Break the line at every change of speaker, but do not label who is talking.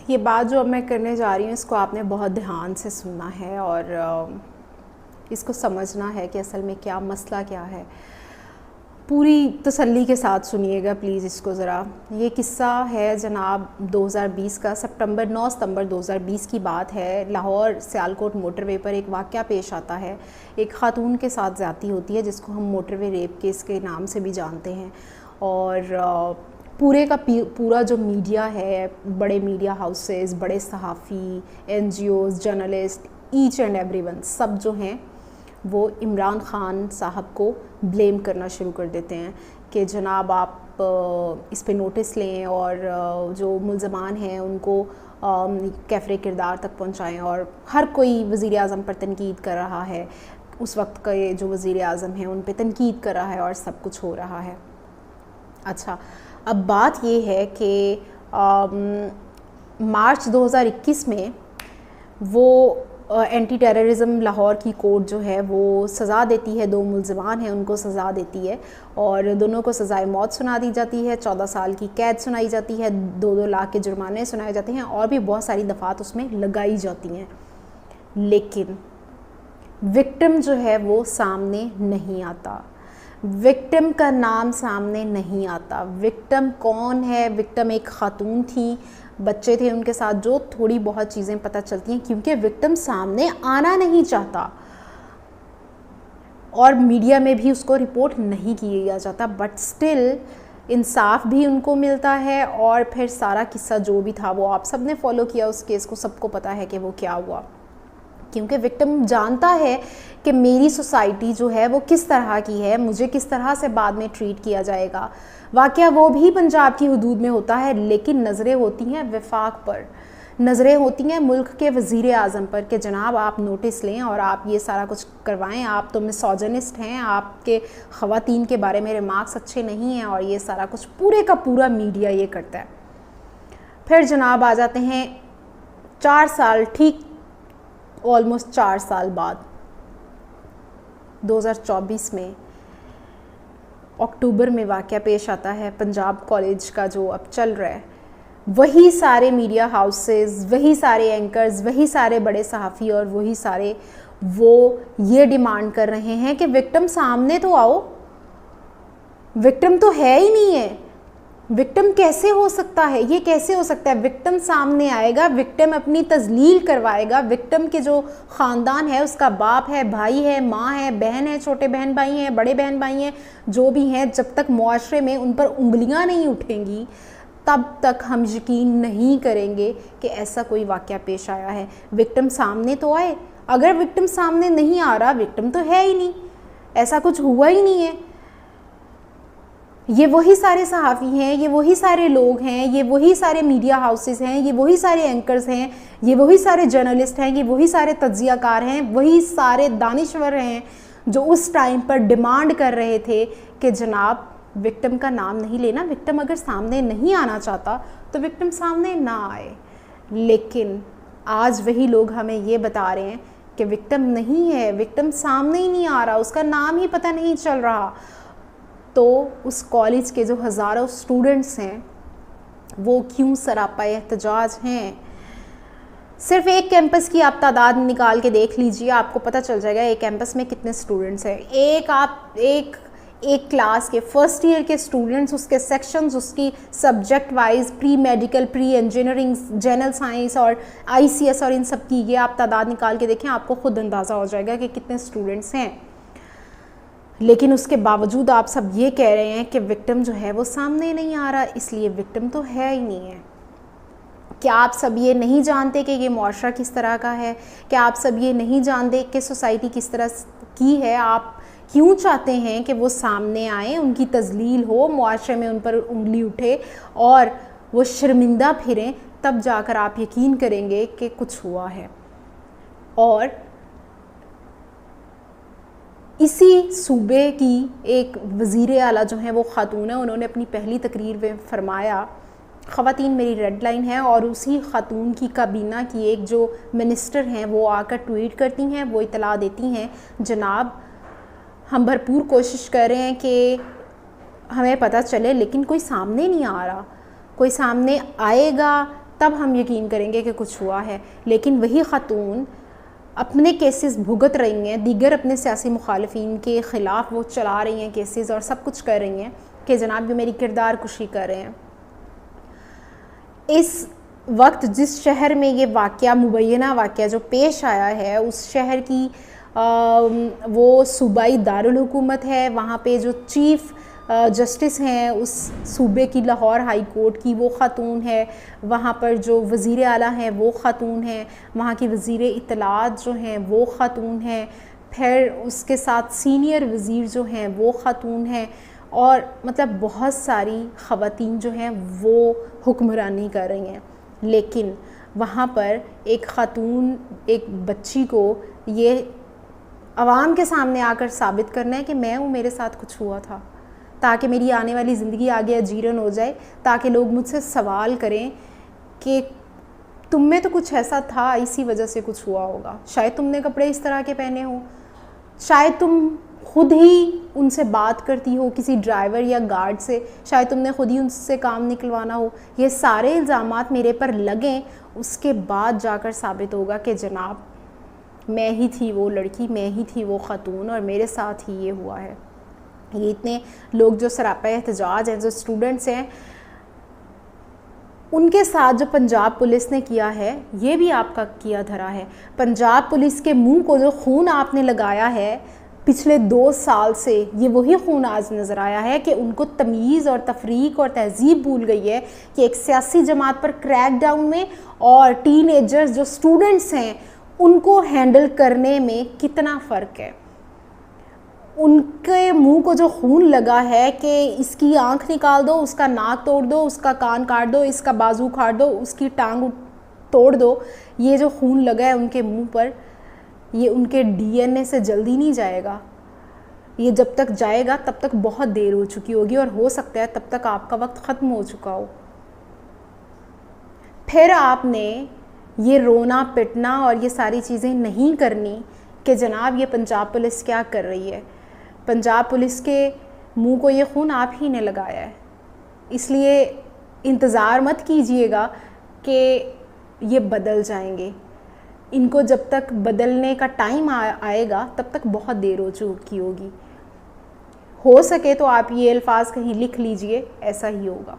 ये बात जो अब मैं करने जा रही हूँ इसको आपने बहुत ध्यान से सुनना है और इसको समझना है कि असल में क्या मसला क्या है। पूरी तसल्ली के साथ सुनिएगा प्लीज़ इसको ज़रा। ये किस्सा है जनाब 2020 का 9 सितंबर 2020 की बात है। लाहौर सियालकोट मोटरवे पर एक वाक़या पेश आता है। एक ख़ातून के साथ ज़्यादती होती है जिसको हम मोटरवे रेप केस के नाम से भी जानते हैं। और पूरे का पूरा जो मीडिया है, बड़े मीडिया हाउसेस, बड़े सहाफ़ी, NGOs, journalist, each and everyone, सब जो हैं वो इमरान ख़ान साहब को ब्लेम करना शुरू कर देते हैं कि जनाब आप इस पे नोटिस लें और जो मुल्ज़मान हैं उनको कैफ़रे किरदार तक पहुंचाएं। और हर कोई वज़ीर आज़म पर तनकीद कर रहा है, उस वक्त का ये जो वज़ीर आज़म हैं उन पे तनकीद कर रहा है और सब कुछ हो रहा है। अच्छा, अब बात ये है कि मार्च 2021 में वो एंटी टेररिज्म लाहौर की कोर्ट जो है वो सज़ा देती है। 2 मुल्ज़मान हैं उनको सज़ा देती है और दोनों को सज़ाए मौत सुना दी जाती है। 14 साल की कैद सुनाई जाती है, 2-2 लाख के जुर्माने सुनाए जाते हैं और भी बहुत सारी दफ़ात उसमें लगाई जाती हैं। लेकिन विक्टिम जो है वो सामने नहीं आता, विक्टिम का नाम सामने नहीं आता। विक्टिम कौन है? विक्टिम एक ख़ातून थी, बच्चे थे उनके साथ, जो थोड़ी बहुत चीज़ें पता चलती हैं क्योंकि विक्टिम सामने आना नहीं चाहता और मीडिया में भी उसको रिपोर्ट नहीं किया जाता। बट स्टिल इंसाफ भी उनको मिलता है और फिर सारा किस्सा जो भी था वो आप सब ने फॉलो किया उस केस को, सबको पता है कि वो क्या हुआ। क्योंकि विक्टिम जानता है कि मेरी सोसाइटी जो है वो किस तरह की है, मुझे किस तरह से बाद में ट्रीट किया जाएगा। वाक़या वो भी पंजाब की हुदूद में होता है, लेकिन नज़रें होती हैं वफाक पर, नज़रें होती हैं मुल्क के वज़ीर आज़म पर कि जनाब आप नोटिस लें और आप ये सारा कुछ करवाएं, आप तो मिसोजिनिस्ट हैं, आपके ख़वातीन के बारे में रिमार्क्स अच्छे नहीं हैं और ये सारा कुछ पूरे का पूरा मीडिया ये करता है। फिर जनाब आ जाते हैं 4 साल, ठीक ऑलमोस्ट 4 साल बाद 2024 में अक्टूबर में वाक़या पेश आता है पंजाब कॉलेज का जो अब चल रहा है। वही सारे मीडिया हाउसेस, वही सारे एंकर्स, वही सारे बड़े सहाफ़ी और वही सारे वो ये डिमांड कर रहे हैं कि विक्टिम सामने तो आओ। विक्टिम तो है ही नहीं है, विक्टिम कैसे हो सकता है? ये कैसे हो सकता है? विक्टिम सामने आएगा, विक्टिम अपनी तजलील करवाएगा, विक्टिम के जो ख़ानदान है, उसका बाप है, भाई है, माँ है, बहन है, छोटे बहन भाई हैं, बड़े बहन भाई हैं, जो भी हैं, जब तक मुआशरे में उन पर उंगलियां नहीं उठेंगी तब तक हम यकीन नहीं करेंगे कि ऐसा कोई वाक़या पेश आया है। विक्टिम सामने तो आए। अगर विक्टिम सामने नहीं आ रहा, विक्टिम तो है ही नहीं, ऐसा कुछ हुआ ही नहीं है। ये वही सारे सहाफ़ी हैं, ये वही सारे लोग हैं, ये वही सारे मीडिया हाउसेस हैं, ये वही सारे एंकर्स हैं, ये वही सारे जर्नलिस्ट हैं, ये वही सारे तज्ज़ियाकार हैं, वही सारे दानिश्वर हैं जो उस टाइम पर डिमांड कर रहे थे कि जनाब विक्टिम का नाम नहीं लेना, विक्टिम अगर सामने नहीं आना चाहता तो विक्टिम सामने ना आए। लेकिन आज वही लोग हमें ये बता रहे हैं कि विक्टिम नहीं है, विक्टिम सामने ही नहीं आ रहा, उसका नाम ही पता नहीं चल रहा। तो उस कॉलेज के जो हज़ारों स्टूडेंट्स हैं वो क्यों सरापा एहतजाज हैं? सिर्फ एक कैंपस की आप तादाद निकाल के देख लीजिए, आपको पता चल जाएगा एक कैंपस में कितने स्टूडेंट्स हैं। एक क्लास के फर्स्ट ईयर के स्टूडेंट्स, उसके सेक्शंस, उसकी subject wise, pre medical, pre engineering, general science और ICS और इन सब की ये आप तादाद निकाल के देखें, आपको खुद अंदाज़ा हो जाएगा कि कितने स्टूडेंट्स हैं। लेकिन उसके बावजूद आप सब ये कह रहे हैं कि विक्टिम जो है वो सामने नहीं आ रहा, इसलिए विक्टिम तो है ही नहीं है। क्या आप सब ये नहीं जानते कि ये मुआशरा किस तरह का है? क्या आप सब ये नहीं जानते कि सोसाइटी किस तरह की है? आप क्यों चाहते हैं कि वो सामने आए, उनकी तजलील हो, मुआशरे में उन पर उंगली उठे और वो शर्मिंदा फिरें? तब जाकर आप यकीन करेंगे कि कुछ हुआ है। और इसी सूबे की एक वज़ीर आला जो है वो ख़ातून है, उन्होंने अपनी पहली तकरीर में फ़रमाया ख़वातीन मेरी रेड लाइन है। और उसी ख़ातून की काबीना की एक जो मिनिस्टर हैं वो आकर ट्वीट करती हैं, वो इतला देती हैं जनाब हम भरपूर कोशिश कर रहे हैं कि हमें पता चले, लेकिन कोई सामने नहीं आ रहा। कोई सामने आएगा तब हम यकीन करेंगे कि कुछ हुआ है। लेकिन वही ख़ातून अपने केसेस भुगत रही हैं, दीगर अपने सियासी मुखालिफिन के ख़िलाफ़ वो चला रही हैं केसेस और सब कुछ कर रही हैं कि जनाब ये मेरी किरदार कुशी कर रहे हैं। इस वक्त जिस शहर में ये वाक़या, मुबैना वाक़या जो पेश आया है, उस शहर की वो सूबाई दारुल हुकूमत है। वहाँ पे जो चीफ़ जस्टिस हैं उस सूबे की, लाहौर हाई कोर्ट की, वो ख़ातून है। वहाँ पर जो वज़ीर आला हैं वो ख़ातून हैं। वहाँ की वज़ीर इत्तलात जो हैं वो ख़ातून हैं। फिर उसके साथ सीनियर वज़ीर जो हैं वो ख़ातून हैं। और मतलब बहुत सारी ख़वातीन जो हैं वो हुक्मरानी कर रही हैं। लेकिन वहाँ पर एक ख़ातून, एक बच्ची को ये आवाम के सामने आकर साबित करना है कि मैं हूँ, मेरे साथ कुछ हुआ था, ताकि मेरी आने वाली ज़िंदगी आगे अजीरन हो जाए, ताकि लोग मुझसे सवाल करें कि तुम में तो कुछ ऐसा था, इसी वजह से कुछ हुआ होगा। शायद तुमने कपड़े इस तरह के पहने हो, शायद तुम खुद ही उनसे बात करती हो किसी ड्राइवर या गार्ड से, शायद तुमने खुद ही उनसे काम निकलवाना हो। ये सारे इल्ज़ामात मेरे पर लगें, उसके बाद जाकर साबित होगा कि जनाब मैं ही थी वो लड़की, मैं ही थी वो ख़ातून और मेरे साथ ही ये हुआ है। ये इतने लोग जो सरापा एहतजाज हैं, जो स्टूडेंट्स हैं, उनके साथ जो पंजाब पुलिस ने किया है ये भी आपका किया धरा है। पंजाब पुलिस के मुंह को जो खून आपने लगाया है पिछले 2 साल से, ये वही खून आज नज़र आया है कि उनको तमीज़ और तफरीक और तहज़ीब भूल गई है कि एक सियासी जमात पर क्रैक डाउन में और टीनेजर्स जो स्टूडेंट्स हैं उनको हैंडल करने में कितना फ़र्क है। उनके मुंह को जो खून लगा है कि इसकी आंख निकाल दो, उसका नाक तोड़ दो, उसका कान काट दो, इसका बाजू काट दो, उसकी टांग तोड़ दो, ये जो खून लगा है उनके मुंह पर, ये उनके डीएनए से जल्दी नहीं जाएगा। ये जब तक जाएगा तब तक बहुत देर हो चुकी होगी और हो सकता है तब तक आपका वक्त ख़त्म हो चुका हो। फिर आपने ये रोना पिटना और ये सारी चीज़ें नहीं करनी कि जनाब ये पंजाब पुलिस क्या कर रही है। पंजाब पुलिस के मुंह को ये खून आप ही ने लगाया है, इसलिए इंतज़ार मत कीजिएगा कि ये बदल जाएंगे। इनको जब तक बदलने का टाइम आएगा तब तक बहुत देर हो चुकी होगी। हो सके तो आप ये अल्फाज कहीं लिख लीजिए, ऐसा ही होगा।